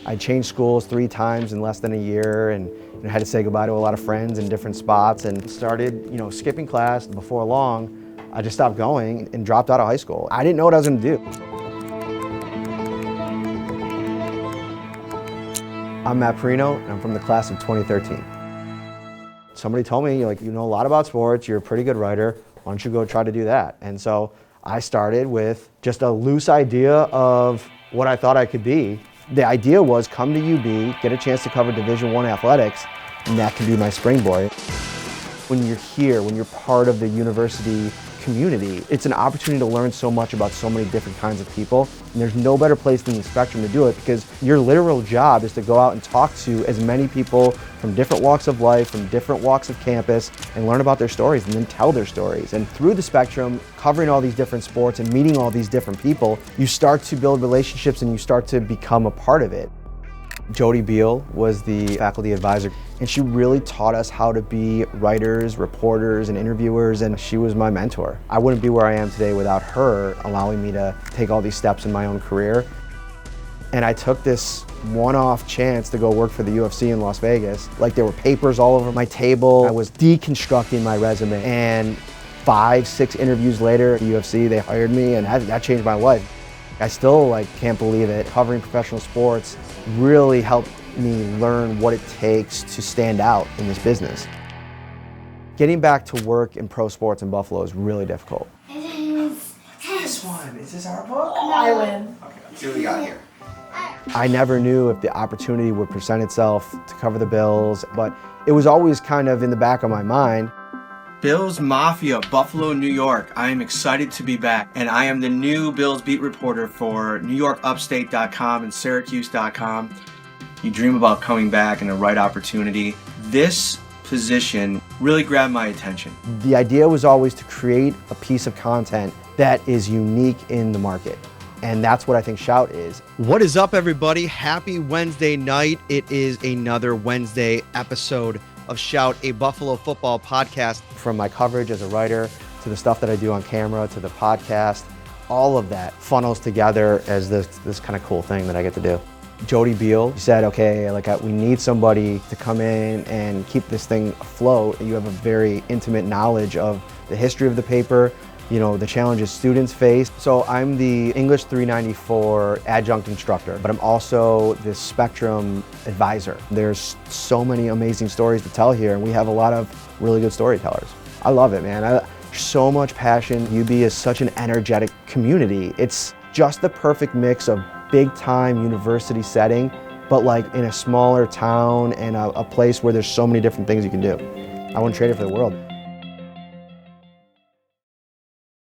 I changed schools 3 times in less than a year and had to say goodbye to a lot of friends in different spots and started, skipping class. Before long, I just stopped going and dropped out of high school. I didn't know what I was going to do. I'm Matt Parrino, and I'm from the class of 2013. Somebody told me, you know a lot about sports, you're a pretty good writer, why don't you go try to do that? And so I started with just a loose idea of what I thought I could be. The idea was come to UB, get a chance to cover Division I athletics, and that can be my springboard. When you're here, when you're part of the university community, it's an opportunity to learn so much about so many different kinds of people. And there's no better place than the Spectrum to do it, because your literal job is to go out and talk to as many people from different walks of life, from different walks of campus, and learn about their stories and then tell their stories. And through the Spectrum, covering all these different sports and meeting all these different people, you start to build relationships and you start to become a part of it. Jody Beal was the faculty advisor, and she really taught us how to be writers, reporters, and interviewers, and she was my mentor. I wouldn't be where I am today without her allowing me to take all these steps in my own career. And I took this one-off chance to go work for the UFC in Las Vegas. Like, there were papers all over my table. I was deconstructing my resume, and 5, 6 interviews later at the UFC, they hired me, and that changed my life. I still can't believe it. Covering professional sports really helped me learn what it takes to stand out in this business. Getting back to work in pro sports in Buffalo is really difficult. This one, is this our book? No. I win. Okay, let's see what we got here. I never knew if the opportunity would present itself to cover the Bills, but it was always kind of in the back of my mind. Bills Mafia, Buffalo, New York. I am excited to be back, and I am the new Bills beat reporter for NewYorkUpstate.com and Syracuse.com. You dream about coming back in the right opportunity. This position really grabbed my attention. The idea was always to create a piece of content that is unique in the market. And that's what I think Shout is. What is up, everybody? Happy Wednesday night. It is another Wednesday episode of Shout, a Buffalo football podcast. From my coverage as a writer, to the stuff that I do on camera, to the podcast, all of that funnels together as this kind of cool thing that I get to do. Jody Beal said, okay, we need somebody to come in and keep this thing afloat. You have a very intimate knowledge of the history of the paper, the challenges students face. So I'm the English 394 adjunct instructor, but I'm also the Spectrum advisor. There's so many amazing stories to tell here, and we have a lot of really good storytellers. I love it, man. So much passion. UB is such an energetic community. It's just the perfect mix of big time university setting, but in a smaller town and a place where there's so many different things you can do. I wouldn't trade it for the world.